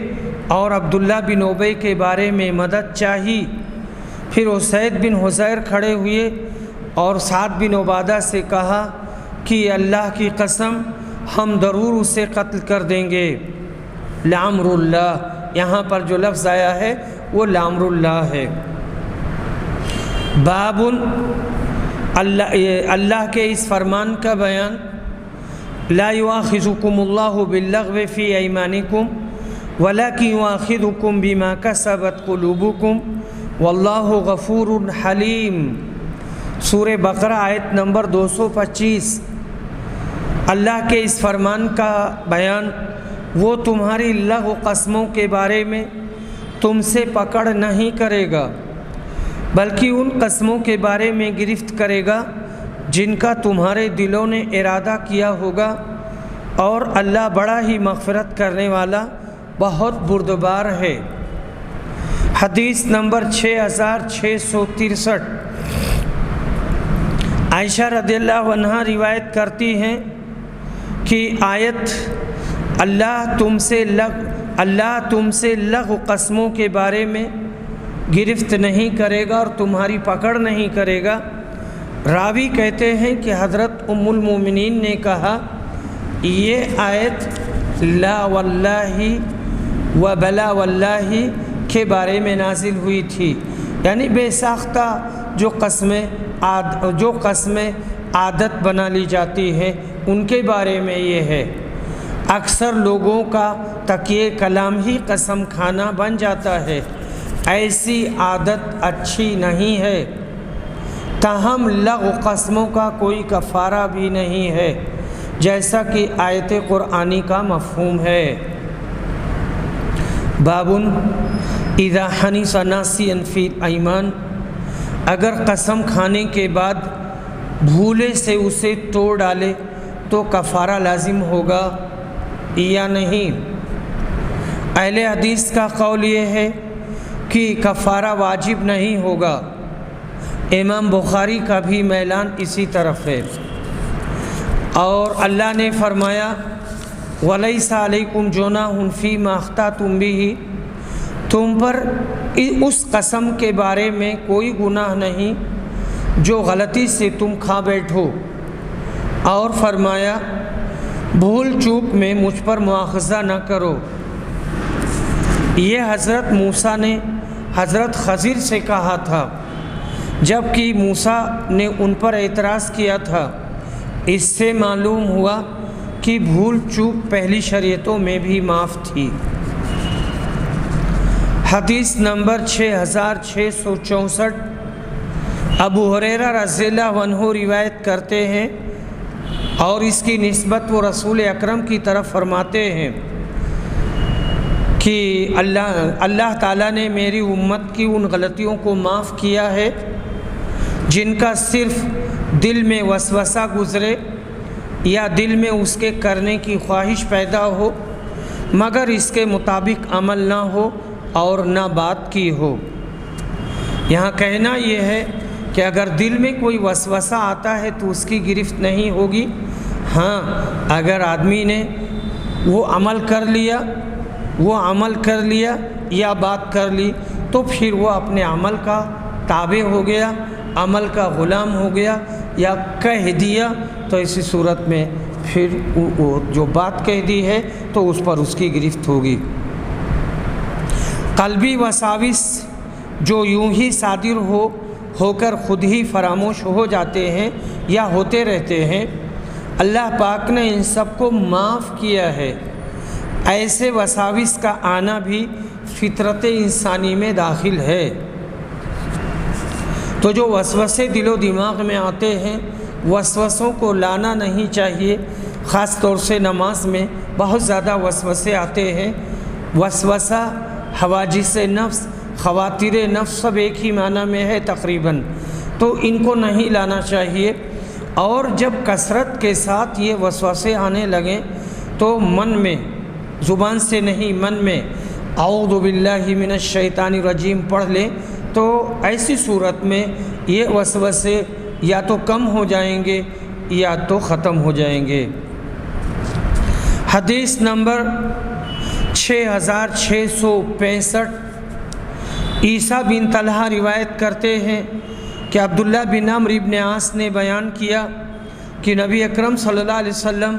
اور عبداللہ بن ابی کے بارے میں مدد چاہی۔ پھر اسید بن حضیر کھڑے ہوئے اور سعد بن عبادہ سے کہا کہ اللہ کی قسم ہم ضرور اسے قتل کر دیں گے۔ لعمر اللہ، یہاں پر جو لفظ آیا ہے وہ لعمر اللہ ہے۔ باب اللہ کے اس فرمان کا بیان، لا یؤاخذکم اللہ باللغو فی ایمانکم ولکن یؤاخذکم بما کسبت قلوبکم واللہ غفور حلیم، سورہ بقرہ آیت نمبر 225۔ اللہ کے اس فرمان کا بیان، وہ تمہاری لغو قسموں کے بارے میں تم سے پکڑ نہیں کرے گا، بلکہ ان قسموں کے بارے میں گرفت کرے گا جن کا تمہارے دلوں نے ارادہ کیا ہوگا، اور اللہ بڑا ہی مغفرت کرنے والا، بہت بردبار ہے۔ حدیث نمبر 6663، عائشہ رضی اللہ عنہا روایت کرتی ہیں کہ آیت اللہ تم سے لغو قسموں کے بارے میں گرفت نہیں کرے گا اور تمہاری پکڑ نہیں کرے گا، راوی کہتے ہیں کہ حضرت ام المومنین نے کہا یہ آیت لا واللہ و بلا واللہ کے بارے میں نازل ہوئی تھی، یعنی بے ساختہ جو قسمیں عادت بنا لی جاتی ہیں ان کے بارے میں یہ ہے۔ اکثر لوگوں کا تکیہ کلام ہی قسم کھانا بن جاتا ہے، ایسی عادت اچھی نہیں ہے۔ تاہم لغو قسموں کا کوئی کفارہ بھی نہیں ہے، جیسا کہ آیت قرآنی کا مفہوم ہے۔ باب اذا حنث ناسیا فی الایمان، اگر قسم کھانے کے بعد بھولے سے اسے توڑ ڈالے تو کفارہ لازم ہوگا یا نہیں۔ اہل حدیث کا قول یہ ہے کہ کفارہ واجب نہیں ہوگا۔ امام بخاری کا بھی میلان اسی طرف ہے، اور اللہ نے فرمایا وَلَيْسَ عَلَيْكُمْ جُنَاحٌ فِيمَا أَخْطَأْتُمْ بِهِ، تم پر اس قسم کے بارے میں کوئی گناہ نہیں جو غلطی سے تم کھا بیٹھو، اور فرمایا بھول چوک میں مجھ پر مواخذہ نہ کرو۔ یہ حضرت موسیٰ نے حضرت خضر سے کہا تھا، جبکہ موسیٰ نے ان پر اعتراض کیا تھا۔ اس سے معلوم ہوا کہ بھول چوک پہلی شریعتوں میں بھی معاف تھی۔ حدیث نمبر 6664، ابو ہریرہ رضی اللہ عنہ روایت کرتے ہیں، اور اس کی نسبت وہ رسول اکرم کی طرف فرماتے ہیں کہ اللہ تعالیٰ نے میری امت کی ان غلطیوں کو معاف کیا ہے جن کا صرف دل میں وسوسہ گزرے یا دل میں اس کے کرنے کی خواہش پیدا ہو، مگر اس کے مطابق عمل نہ ہو اور نہ بات کی ہو۔ یہاں کہنا یہ ہے کہ اگر دل میں کوئی وسوسہ آتا ہے تو اس کی گرفت نہیں ہوگی۔ ہاں، اگر آدمی نے وہ عمل کر لیا یا بات کر لی تو پھر وہ اپنے عمل کا تابع ہو گیا، عمل کا غلام ہو گیا یا کہہ دیا، تو اسی صورت میں پھر وہ جو بات کہہ دی ہے تو اس پر اس کی گرفت ہوگی۔ قلبی وساوس جو یوں ہی صادر ہو کر خود ہی فراموش ہو جاتے ہیں یا ہوتے رہتے ہیں، اللہ پاک نے ان سب کو معاف کیا ہے۔ ایسے وساوس کا آنا بھی فطرت انسانی میں داخل ہے۔ تو جو وسوسے دل و دماغ میں آتے ہیں، وسوسوں کو لانا نہیں چاہیے۔ خاص طور سے نماز میں بہت زیادہ وسوسے آتے ہیں۔ وسوسہ، حواجس نفس، خواتیر نفس سب ایک ہی معنی میں ہے تقریباً، تو ان کو نہیں لانا چاہیے۔ اور جب کثرت کے ساتھ یہ وسوسے آنے لگیں تو من میں، زبان سے نہیں، من میں اعوذ باللہ من الشیطان الرجیم پڑھ لیں تو ایسی صورت میں یہ وسوسے یا تو کم ہو جائیں گے یا تو ختم ہو جائیں گے۔ حدیث نمبر 6665، عیسیٰ بن طلحہ روایت کرتے ہیں کہ عبداللہ بن عمرو بن عاص نے بیان کیا کہ نبی اکرم صلی اللہ علیہ وسلم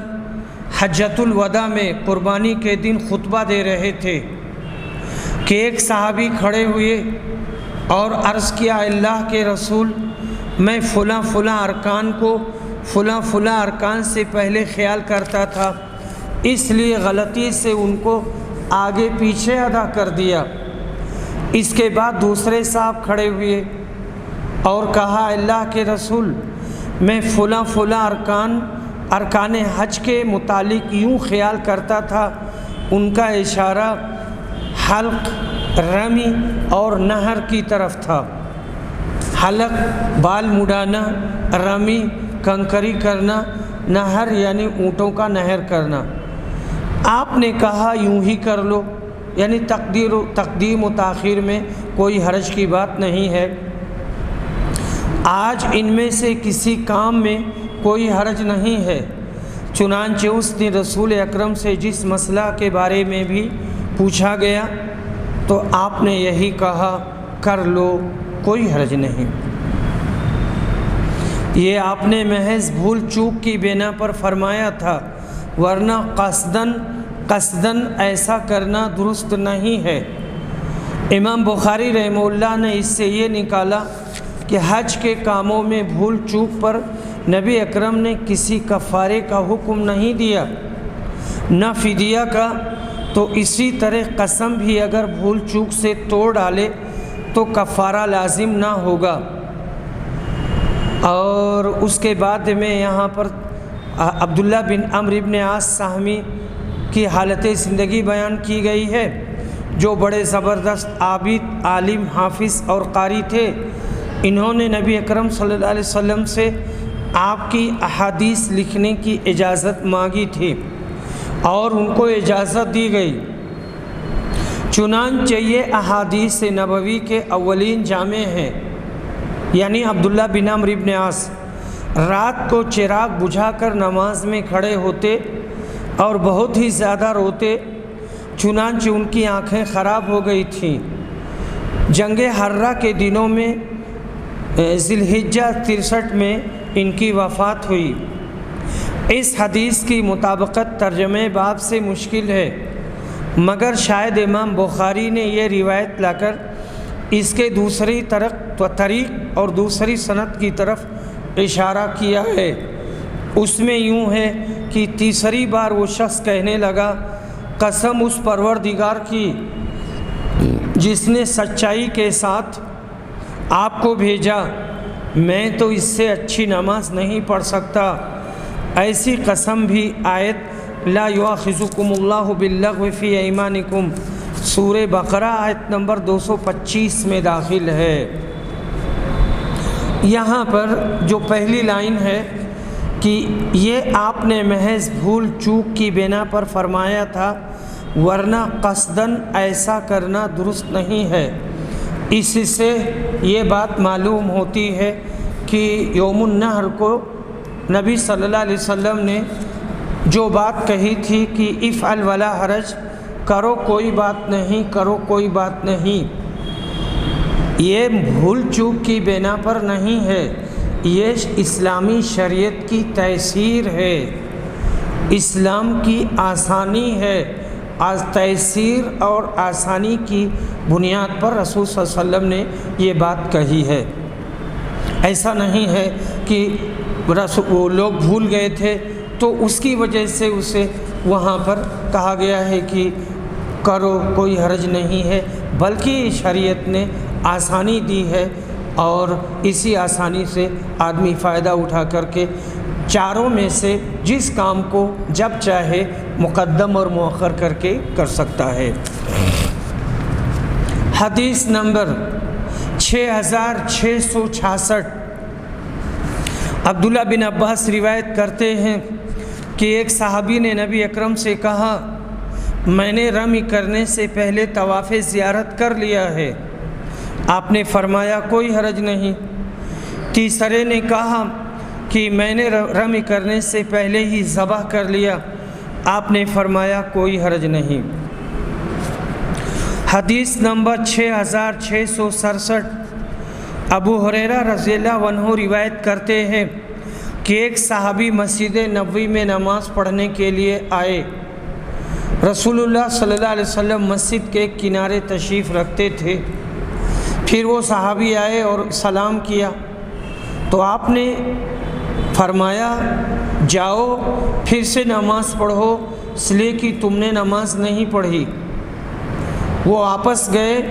حجۃ الوداع میں قربانی کے دن خطبہ دے رہے تھے کہ ایک صحابی کھڑے ہوئے اور عرض کیا، اللہ کے رسول، میں فلاں ارکان کو فلاں ارکان سے پہلے خیال کرتا تھا، اس لیے غلطی سے ان کو آگے پیچھے ادا کر دیا۔ اس کے بعد دوسرے صاحب کھڑے ہوئے اور کہا، اللہ کے رسول، میں فلاں ارکان حج کے متعلق یوں خیال کرتا تھا، ان کا اشارہ حلق، رمی اور نہر کی طرف تھا۔ حلق بال مڈانا، رمی کنکری کرنا، نہر یعنی اونٹوں کا نہر کرنا۔ آپ نے کہا یوں ہی کر لو، یعنی تقدیم و تاخیر میں کوئی حرج کی بات نہیں ہے۔ آج ان میں سے کسی کام میں کوئی حرج نہیں ہے۔ چنانچہ اس نے رسول اکرم سے جس مسئلہ کے بارے میں بھی پوچھا گیا تو آپ نے یہی کہا، کر لو، کوئی حرج نہیں۔ یہ آپ نے محض بھول چوک کی بنا پر فرمایا تھا، ورنہ قصداً ایسا کرنا درست نہیں ہے۔ امام بخاری رحمہ اللہ نے اس سے یہ نکالا کہ حج کے کاموں میں بھول چوک پر نبی اکرم نے کسی کفارے کا حکم نہیں دیا، نہ فدیہ کا، تو اسی طرح قسم بھی اگر بھول چوک سے توڑ ڈالے تو کفارہ لازم نہ ہوگا۔ اور اس کے بعد میں یہاں پر عبداللہ بن عمرو بن عاص سہمی کی حالت زندگی بیان کی گئی ہے، جو بڑے زبردست عابد، عالم، حافظ اور قاری تھے۔ انہوں نے نبی اکرم صلی اللہ علیہ وسلم سے آپ کی احادیث لکھنے کی اجازت مانگی تھی اور ان کو اجازت دی گئی۔ چنانچہ یہ احادیث نبوی کے اولین جامع ہیں، یعنی عبداللہ بن عمرو بن عاص رات کو چراغ بجھا کر نماز میں کھڑے ہوتے اور بہت ہی زیادہ روتے، چنانچہ ان کی آنکھیں خراب ہو گئی تھیں۔ جنگ حرہ کے دنوں میں ذی الحجہ 63 میں ان کی وفات ہوئی۔ اس حدیث کی مطابقت ترجمہ باب سے مشکل ہے، مگر شاید امام بخاری نے یہ روایت لا کر اس کے دوسری طریق اور دوسری سند کی طرف اشارہ کیا ہے۔ اس میں یوں ہے کہ تیسری بار وہ شخص کہنے لگا، قسم اس پروردگار کی جس نے سچائی کے ساتھ آپ کو بھیجا، میں تو اس سے اچھی نماز نہیں پڑھ سکتا۔ ایسی قسم بھی آیت لا یؤاخذکم اللہ باللغو فی ایمانکم سورہ بقرہ آیت نمبر 225 میں داخل ہے۔ یہاں پر جو پہلی لائن ہے کہ یہ آپ نے محض بھول چوک کی بنا پر فرمایا تھا، ورنہ قصداً ایسا کرنا درست نہیں ہے، اس سے یہ بات معلوم ہوتی ہے کہ یوم النحر کو نبی صلی اللہ علیہ وسلم نے جو بات کہی تھی کہ افعل ولا حرج، کرو کوئی بات نہیں، کرو کوئی بات نہیں، یہ بھول چوک کی بنا پر نہیں ہے، یہ اسلامی شریعت کی تیسیر ہے، اسلام کی آسانی ہے۔ تیسیر اور آسانی کی بنیاد پر رسول صلی اللہ علیہ وسلم نے یہ بات کہی ہے۔ ایسا نہیں ہے کہ وہ لوگ بھول گئے تھے تو اس کی وجہ سے اسے وہاں پر کہا گیا ہے کہ کرو کوئی حرج نہیں ہے، بلکہ شریعت نے آسانی دی ہے اور اسی آسانی سے آدمی فائدہ اٹھا کر کے چاروں میں سے جس کام کو جب چاہے مقدم اور مؤخر کر کے کر سکتا ہے۔ حدیث نمبر 6666 عبداللہ بن عباس روایت کرتے ہیں کہ ایک صحابی نے نبی اکرم سے کہا، میں نے رمی کرنے سے پہلے طواف زیارت کر لیا ہے۔ آپ نے فرمایا کوئی حرج نہیں۔ تیسرے نے کہا کہ میں نے رمی کرنے سے پہلے ہی ذبح کر لیا۔ آپ نے فرمایا کوئی حرج نہیں۔ حدیث نمبر 6667 ابو ہریرہ رضی اللہ عنہ روایت کرتے ہیں کہ ایک صحابی مسجد نبوی میں نماز پڑھنے کے لیے آئے۔ رسول اللہ صلی اللہ علیہ وسلم مسجد کے کنارے تشریف رکھتے تھے۔ پھر وہ صحابی آئے اور سلام کیا تو آپ نے فرمایا جاؤ پھر سے نماز پڑھو، اس لیے کہ تم نے نماز نہیں پڑھی۔ وہ واپس گئے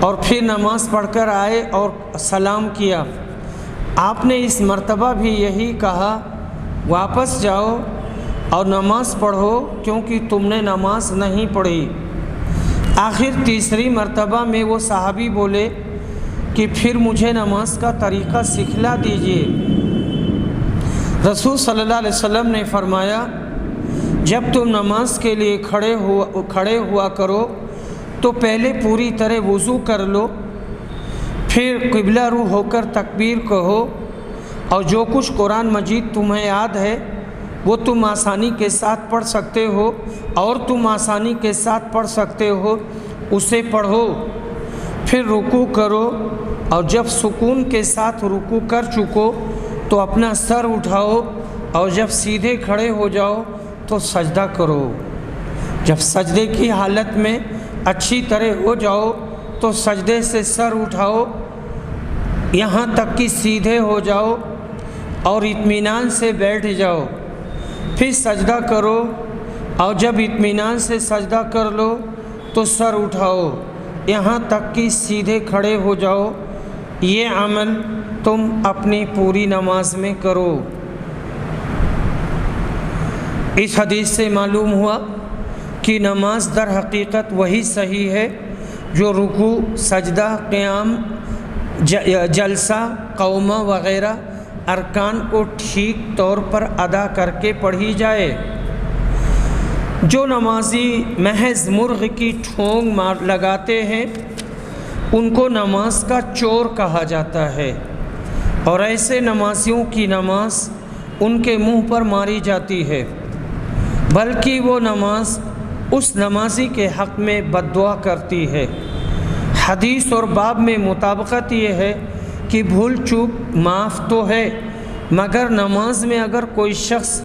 اور پھر نماز پڑھ کر آئے اور سلام کیا۔ آپ نے اس مرتبہ بھی یہی کہا، واپس جاؤ اور نماز پڑھو کیونکہ تم نے نماز نہیں پڑھی۔ آخر تیسری مرتبہ میں وہ صحابی بولے کہ پھر مجھے نماز کا طریقہ سکھلا دیجئے۔ رسول صلی اللہ علیہ وسلم نے فرمایا جب تم نماز کے لیے کھڑے ہوا کرو تو پہلے پوری طرح وضو کر لو، پھر قبلہ رو ہو کر تکبیر کہو، اور جو کچھ قرآن مجید تمہیں یاد ہے وہ تم آسانی کے ساتھ پڑھ سکتے ہو اور تم آسانی کے ساتھ پڑھ سکتے ہو اسے پڑھو، پھر رکوع کرو، اور جب سکون کے ساتھ رکوع کر چکو تو اپنا سر اٹھاؤ، اور جب سیدھے کھڑے ہو جاؤ تو سجدہ کرو۔ جب سجدے کی حالت میں اچھی طرح ہو جاؤ تو سجدے سے سر اٹھاؤ یہاں تک کہ سیدھے ہو جاؤ اور اطمینان سے بیٹھ جاؤ، پھر سجدہ کرو، اور جب اطمینان سے سجدہ کر لو تو سر اٹھاؤ یہاں تک کہ سیدھے کھڑے ہو جاؤ۔ یہ عمل تم اپنی پوری نماز میں کرو۔ اس حدیث سے معلوم ہوا کہ نماز در حقیقت وہی صحیح ہے جو رکوع، سجدہ، قیام، جلسہ، قومہ وغیرہ ارکان کو ٹھیک طور پر ادا کر کے پڑھی جائے۔ جو نمازی محض مرغ کی ٹھونگ لگاتے ہیں ان کو نماز کا چور کہا جاتا ہے، اور ایسے نمازیوں کی نماز ان کے منہ پر ماری جاتی ہے، بلکہ وہ نماز اس نمازی کے حق میں بد دعا کرتی ہے۔ حدیث اور باب میں مطابقت یہ ہے کہ بھول چوک معاف تو ہے، مگر نماز میں اگر کوئی شخص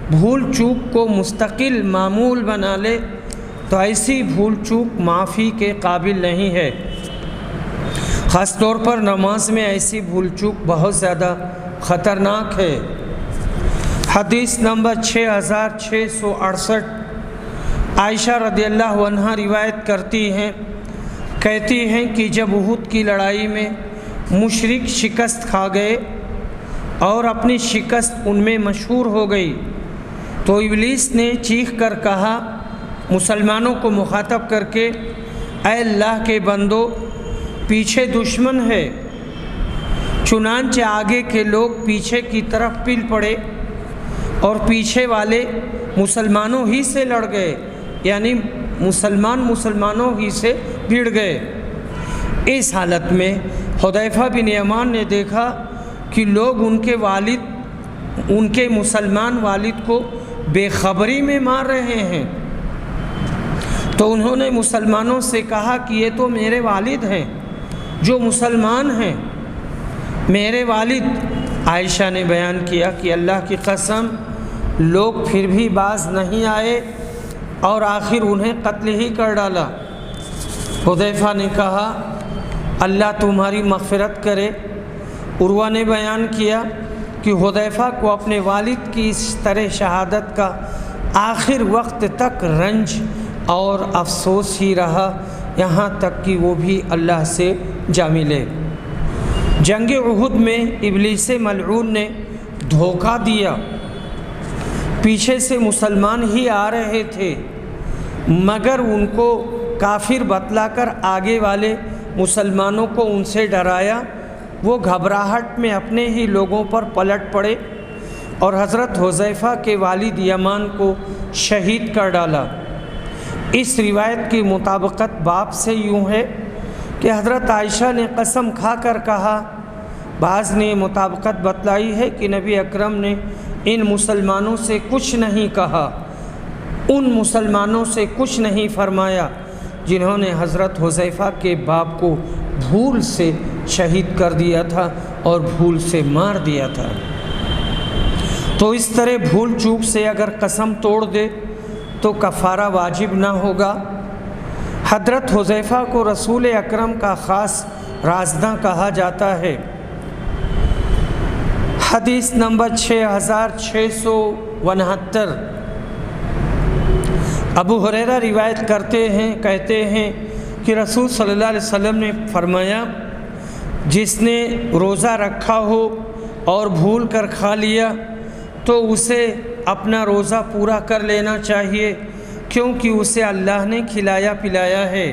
بھول چوک کو مستقل معمول بنا لے تو ایسی بھول چوک معافی کے قابل نہیں ہے۔ خاص طور پر نماز میں ایسی بھول چوک بہت زیادہ خطرناک ہے۔ حدیث نمبر 6668 عائشہ رضی اللہ عنہا روایت کرتی ہیں، کہتی ہیں کہ جب احد کی لڑائی میں مشرک شکست کھا گئے اور اپنی شکست ان میں مشہور ہو گئی تو ابلیس نے چیخ کر کہا، مسلمانوں کو مخاطب کر کے، اے اللہ کے بندو، پیچھے دشمن ہے۔ چنانچہ آگے کے لوگ پیچھے کی طرف پل پڑے اور پیچھے والے مسلمانوں ہی سے لڑ گئے، یعنی مسلمانوں ہی سے بھیڑ گئے۔ اس حالت میں حذیفہ بن یمان نے دیکھا کہ لوگ ان کے مسلمان والد کو بے خبری میں مار رہے ہیں، تو انہوں نے مسلمانوں سے کہا کہ یہ تو میرے والد ہیں جو مسلمان ہیں، میرے والد۔ عائشہ نے بیان کیا کہ اللہ کی قسم لوگ پھر بھی باز نہیں آئے اور آخر انہیں قتل ہی کر ڈالا۔ حذیفہ نے کہا، اللہ تمہاری مغفرت کرے۔ عروہ نے بیان کیا کہ حذیفہ کو اپنے والد کی اس طرح شہادت کا آخر وقت تک رنج اور افسوس ہی رہا، یہاں تک کہ وہ بھی اللہ سے جا ملے۔ جنگ احد میں ابلیس ملعون نے دھوکہ دیا، پیچھے سے مسلمان ہی آ رہے تھے مگر ان کو کافر بتلا کر آگے والے مسلمانوں کو ان سے ڈرایا۔ وہ گھبراہٹ میں اپنے ہی لوگوں پر پلٹ پڑے اور حضرت حذیفہ کے والد یمان کو شہید کر ڈالا۔ اس روایت کی مطابقت باب سے یوں ہے کہ حضرت عائشہ نے قسم کھا کر کہا، بعض نے مطابقت بتلائی ہے کہ نبی اکرم نے ان مسلمانوں سے کچھ نہیں کہا، ان مسلمانوں سے کچھ نہیں فرمایا جنہوں نے حضرت حذیفہ کے باپ کو بھول سے شہید کر دیا تھا اور بھول سے مار دیا تھا۔ تو اس طرح بھول چوک سے اگر قسم توڑ دے تو کفارہ واجب نہ ہوگا۔ حضرت حذیفہ کو رسول اکرم کا خاص رازداں کہا جاتا ہے۔ حدیث نمبر 6669 ابو ہریرہ روایت کرتے ہیں، کہتے ہیں کہ رسول صلی اللہ علیہ وسلم نے فرمایا، جس نے روزہ رکھا ہو اور بھول کر کھا لیا تو اسے اپنا روزہ پورا کر لینا چاہیے، کیونکہ اسے اللہ نے کھلایا پلایا ہے۔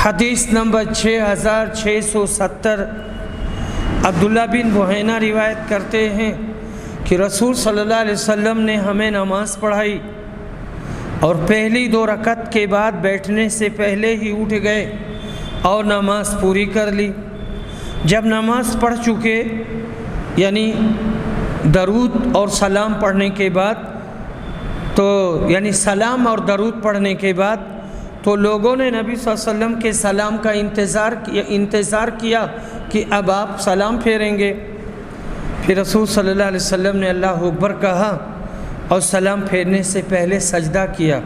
حدیث نمبر 6670 عبداللہ بن بحینہ روایت کرتے ہیں کہ رسول صلی اللہ علیہ وسلم نے ہمیں نماز پڑھائی اور پہلی 2 رکعت کے بعد بیٹھنے سے پہلے ہی اٹھ گئے اور نماز پوری کر لی۔ جب نماز پڑھ چکے، یعنی درود اور سلام پڑھنے کے بعد، تو یعنی سلام اور درود پڑھنے کے بعد تو لوگوں نے نبی صلی اللہ علیہ وسلم کے سلام کا انتظار کیا کہ اب آپ سلام پھیریں گے۔ پھر رسول صلی اللہ علیہ وسلم نے اللہ اکبر کہا اور سلام پھیرنے سے پہلے سجدہ کیا،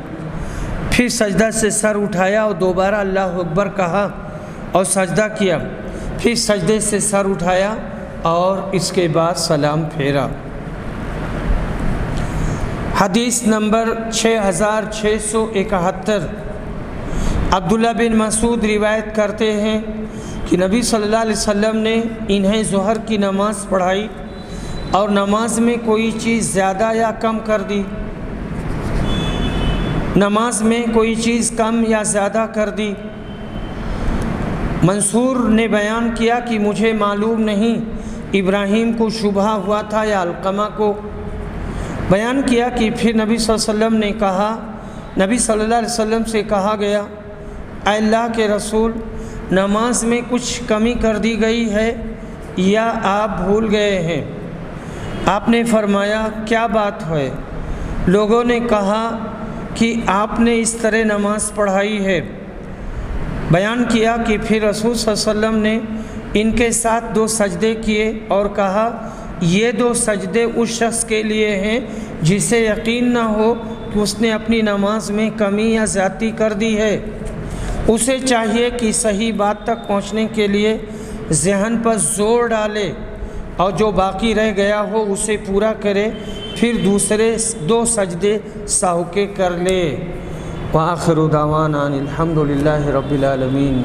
پھر سجدہ سے سر اٹھایا اور دوبارہ اللہ اکبر کہا اور سجدہ کیا، پھر سجدے سے سر اٹھایا اور اس کے بعد سلام پھیرا۔ حدیث نمبر 6671 عبداللہ بن مسعود روایت کرتے ہیں کہ نبی صلی اللہ علیہ وسلم نے انہیں ظہر کی نماز پڑھائی اور نماز میں کوئی چیز زیادہ یا کم کر دی، نماز میں کوئی چیز کم یا زیادہ کر دی۔ منصور نے بیان کیا کہ مجھے معلوم نہیں ابراہیم کو شبہ ہوا تھا یا علقمہ کو، بیان کیا کہ پھر نبی صلی اللہ علیہ وسلم نے کہا، نبی صلی اللہ علیہ وسلم سے کہا گیا، اے اللہ کے رسول، نماز میں کچھ کمی کر دی گئی ہے یا آپ بھول گئے ہیں؟ آپ نے فرمایا کیا بات ہے؟ لوگوں نے کہا کہ آپ نے اس طرح نماز پڑھائی ہے۔ بیان کیا کہ پھر رسول صلی اللہ علیہ وسلم نے ان کے ساتھ 2 سجدے کیے اور کہا یہ 2 سجدے اس شخص کے لیے ہیں جسے یقین نہ ہو کہ اس نے اپنی نماز میں کمی یا زیادتی کر دی ہے۔ اسے چاہیے کہ صحیح بات تک پہنچنے کے لیے ذہن پر زور ڈالے اور جو باقی رہ گیا ہو اسے پورا کرے، پھر دوسرے 2 سجدے سہو کے کر لے۔ وآخر دعوانا الحمد للہ رب العالمین۔